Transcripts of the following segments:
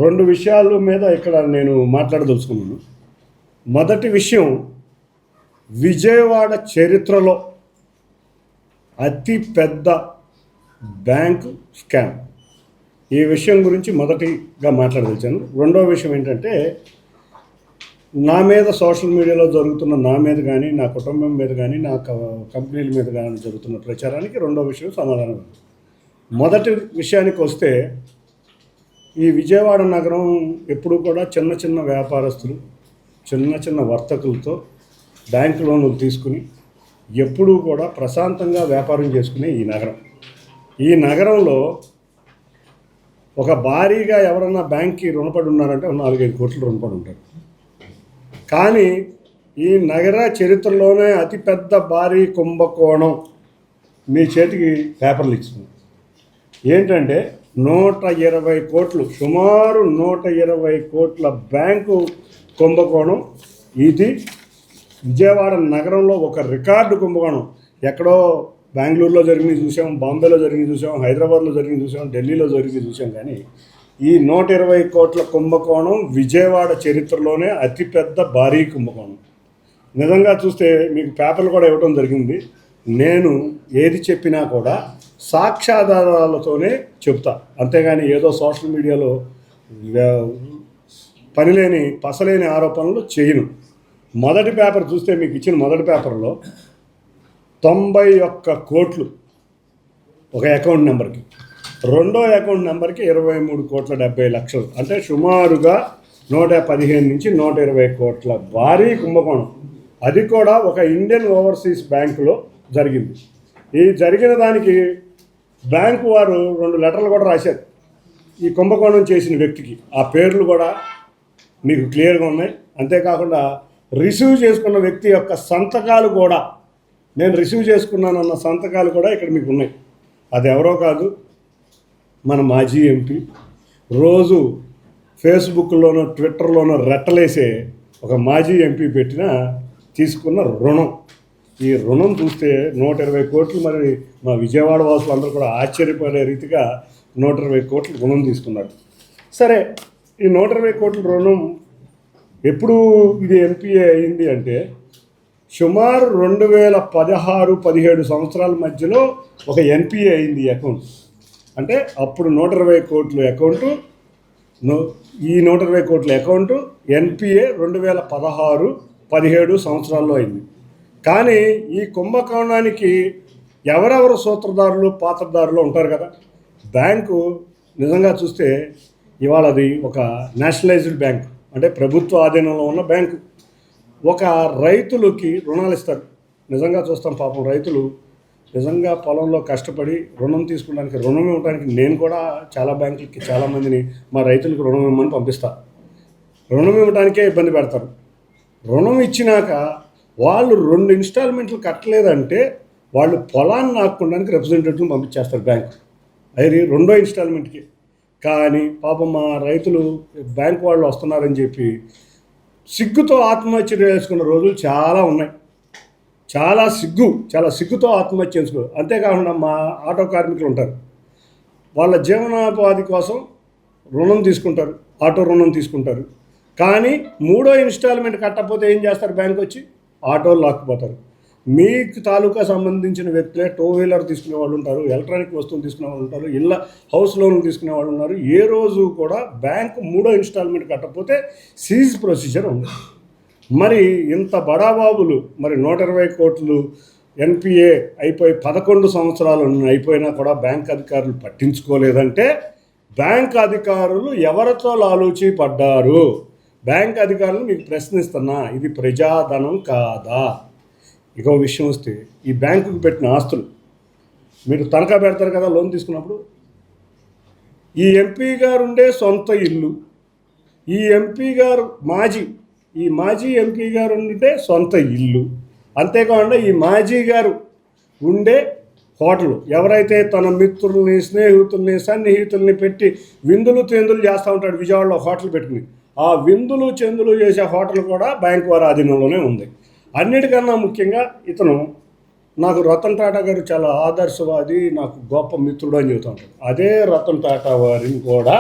రెండు విషయాల మీద ఇక్కడ నేను మాట్లాడదలుచుకున్నాను. మొదటి విషయం, విజయవాడ చరిత్రలో అతి పెద్ద బ్యాంకు స్కామ్. ఈ విషయం గురించి మొదటిగా మాట్లాడదలిచాను. రెండవ విషయం ఏంటంటే, నా మీద సోషల్ మీడియాలో జరుగుతున్న, నా మీద కానీ నా కుటుంబం మీద కానీ నా కంపెనీల మీద కానీ జరుగుతున్న ప్రచారానికి రెండవ విషయం సమాధానం. మొదటి విషయానికి వస్తే, ఈ విజయవాడ నగరం ఎప్పుడూ కూడా చిన్న చిన్న వ్యాపారస్తులు, చిన్న చిన్న వర్తకులతో బ్యాంకు లోన్లు తీసుకుని ఎప్పుడూ కూడా ప్రశాంతంగా వ్యాపారం చేసుకునే ఈ నగరంలో ఒక భారీగా ఎవరన్నా బ్యాంక్కి రుణపడి ఉన్నారంటే 4-5 కోట్లు రుణపడి ఉంటారు. కానీ ఈ నగర చరిత్రలోనే అతిపెద్ద భారీ కుంభకోణం మీ చేతికి పేపర్లు ఇచ్చింది. ఏంటంటే 120 కోట్లు, సుమారు 120 కోట్ల బ్యాంకు కుంభకోణం. ఇది విజయవాడ నగరంలో ఒక రికార్డు కుంభకోణం. ఎక్కడో బెంగళూరులో జరిగింది చూసాం, బాంబేలో జరిగింది చూసాం, హైదరాబాద్లో జరిగింది చూసాం, ఢిల్లీలో జరిగింది చూసాం. కానీ ఈ 120 కోట్ల కుంభకోణం విజయవాడ చరిత్రలోనే అతిపెద్ద భారీ కుంభకోణం. నిజంగా చూస్తే మీకు పేపర్లు కూడా ఇవ్వడం జరిగింది. నేను ఏది చెప్పినా కూడా సాక్ష్యాధారాలతోనే చెప్తా, అంతేగాని ఏదో సోషల్ మీడియాలో పసలేని ఆరోపణలు చేయను. మొదటి పేపర్ చూస్తే, మీకు ఇచ్చిన మొదటి పేపర్లో 91 కోట్లు ఒక అకౌంట్ నెంబర్కి, రెండో అకౌంట్ నెంబర్కి 23,70,00,000, అంటే సుమారుగా 115 నుంచి 120 కోట్ల భారీ కుంభకోణం. అది కూడా ఒక ఇండియన్ ఓవర్సీస్ బ్యాంకులో జరిగింది. ఈ జరిగిన దానికి బ్యాంకు వారు 2 లెటర్లు కూడా రాశారు ఈ కుంభకోణం చేసిన వ్యక్తికి. ఆ పేర్లు కూడా మీకు క్లియర్గా ఉన్నాయి. అంతేకాకుండా రిసీవ్ చేసుకున్న వ్యక్తి యొక్క సంతకాలు కూడా, నేను రిసీవ్ చేసుకున్నానన్న సంతకాలు కూడా ఇక్కడ మీకు ఉన్నాయి. అది ఎవరో కాదు, మన మాజీ ఎంపీ, రోజు ఫేస్బుక్లోనో ట్విట్టర్లోనో రెట్టలేసే ఒక మాజీ ఎంపీ తీసుకున్న రుణం. ఈ రుణం చూస్తే 120 కోట్లు. మరి మా విజయవాడ వాసులు అందరూ కూడా ఆశ్చర్యపడే రీతిగా 120 కోట్లు రుణం తీసుకున్నారు. సరే, ఈ 120 కోట్ల రుణం ఎప్పుడు ఇది ఎన్పిఏ అయింది అంటే, సుమారు 2016-17 సంవత్సరాల మధ్యలో ఒక ఎన్పిఏ అయింది ఈ అకౌంట్. అంటే అప్పుడు 120 కోట్ల అకౌంటు, ఈ 120 కోట్ల అకౌంటు ఎన్పిఏ 2016-17 సంవత్సరాల్లో అయింది. కానీ ఈ కుంభకోణానికి ఎవరెవరు సూత్రధారులు, పాత్రధారులు ఉంటారు కదా. బ్యాంకు నిజంగా చూస్తే ఇవాళ అది ఒక నేషనలైజ్డ్ బ్యాంక్, అంటే ప్రభుత్వ ఆధీనంలో ఉన్న బ్యాంకు. ఒక రైతులకి రుణాలు ఇస్తారు. నిజంగా చూస్తాం, పాపం రైతులు నిజంగా పొలంలో కష్టపడి రుణం ఇవ్వడానికి నేను కూడా చాలా బ్యాంకులకి చాలామందిని మా రైతులకు రుణం ఇవ్వమని పంపిస్తా. రుణం ఇవ్వడానికే ఇబ్బంది పెడతారు. రుణం ఇచ్చినాక వాళ్ళు 2 ఇన్స్టాల్మెంట్లు కట్టలేదంటే వాళ్ళు పొలాన్ని నాక్కోవడానికి రిప్రజెంటేటివ్ని పంపించేస్తారు బ్యాంకు, అది 2వ ఇన్స్టాల్మెంట్కి. కానీ పాపం మా రైతులు బ్యాంకు వాళ్ళు వస్తున్నారని చెప్పి సిగ్గుతో ఆత్మహత్య చేసుకున్న రోజులు చాలా ఉన్నాయి. చాలా సిగ్గుతో ఆత్మహత్య చేసుకోరు. అంతేకాకుండా మా ఆటో కార్మికులు ఉంటారు, వాళ్ళ జీవనోపాధి కోసం రుణం తీసుకుంటారు, ఆటో రుణం తీసుకుంటారు. కానీ 3వ ఇన్స్టాల్మెంట్ కట్టకపోతే ఏం చేస్తారు, బ్యాంకు వచ్చి ఆటోలు లాక్కుపోతారు. మీకు తాలూకా సంబంధించిన వ్యక్తులే 2 వీలర్ తీసుకునే వాళ్ళు ఉంటారు, ఎలక్ట్రానిక్ వస్తువులు తీసుకునే వాళ్ళు ఉంటారు, ఇళ్ళ హౌస్ లోన్లు తీసుకునే వాళ్ళు ఉన్నారు. ఏ రోజు కూడా బ్యాంకు 3వ ఇన్స్టాల్మెంట్ కట్టకపోతే సీజ్ ప్రొసీజర్ ఉంది. మరి ఇంత బడాబాబులు, మరి 120 కోట్లు ఎన్పిఏ అయిపోయి 11 సంవత్సరాలు అయిపోయినా కూడా బ్యాంక్ అధికారులు పట్టించుకోలేదంటే, బ్యాంక్ అధికారులు ఎవరితో లాలూచి పడ్డారు? బ్యాంక్ అధికారులు మీకు ప్రశ్నిస్తున్నా, ఇది ప్రజాధనం కాదా? ఇంకో విషయం వస్తే, ఈ బ్యాంకుకి పెట్టిన ఆస్తులు మీరు తనఖా పెడతారు కదా లోన్ తీసుకున్నప్పుడు. ఈ ఎంపీ గారు ఉండే సొంత ఇల్లు, ఈ మాజీ ఎంపీ గారు ఉండే సొంత ఇల్లు, అంతేకాకుండా ఈ మాజీ గారు ఉండే హోటలు, ఎవరైతే తన మిత్రుల్ని, స్నేహితుల్ని, సన్నిహితుల్ని పెట్టి విందులు చెందులు చేస్తూ ఉంటాడు విజయవాడలో హోటల్ పెట్టుకుని, ఆ విందులు చెందులు చేసే హోటల్ కూడా బ్యాంకు వారి ఆధీనంలోనే ఉంది. అన్నిటికన్నా ముఖ్యంగా ఇతను నాకు రతన్ టాటా గారు చాలా ఆదర్శవాది, నాకు గొప్ప మిత్రుడు అని చెబుతూ ఉంటాడు. అదే రతన్ టాటా వారిని కూడా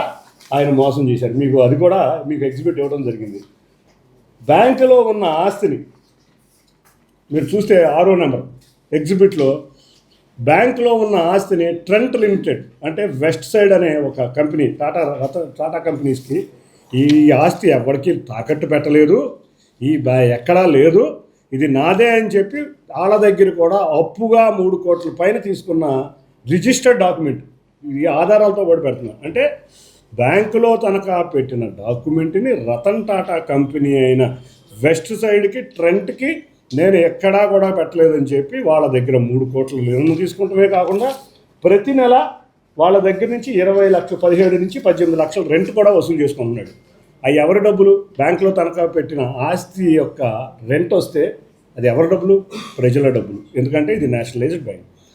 ఆయన మోసం చేశారు. మీకు అది కూడా మీకు ఎగ్జిబిట్ ఇవ్వడం జరిగింది. బ్యాంకులో ఉన్న ఆస్తిని మీరు చూస్తే 6వ నెంబర్ ఎగ్జిబిట్లో బ్యాంకులో ఉన్న ఆస్తిని ట్రెంట్ లిమిటెడ్ అంటే వెస్ట్ సైడ్ అనే ఒక కంపెనీ టాటా కంపెనీస్కి ఈ ఆస్తి ఎవరికి తాకట్టు పెట్టలేదు, ఎక్కడా లేదు, ఇది నాదే అని చెప్పి వాళ్ళ దగ్గర కూడా అప్పుగా 3 కోట్ల పైన తీసుకున్న రిజిస్టర్డ్ డాక్యుమెంట్, ఈ ఆధారాలతో కూడా పెడుతున్నారు. అంటే బ్యాంకులో తనఖా పెట్టిన డాక్యుమెంట్ని రతన్ టాటా కంపెనీ అయిన వెస్ట్ సైడ్కి ట్రెంట్కి నేను ఎక్కడా కూడా పెట్టలేదని చెప్పి వాళ్ళ దగ్గర 3 కోట్ల రుణం తీసుకుంటమే కాకుండా ప్రతి నెల వాళ్ళ దగ్గర నుంచి 20 లక్షలు 17 నుంచి 18 లక్షలు రెంట్ కూడా వసూలు చేసుకుంటున్నాడు. అవి ఎవరి డబ్బులు? బ్యాంకులో తనఖా పెట్టిన ఆస్తి యొక్క రెంట్ వస్తే అది ఎవరి డబ్బులు? ప్రజల డబ్బులు. ఎందుకంటే ఇది నేషనలైజ్డ్ బ్యాంక్.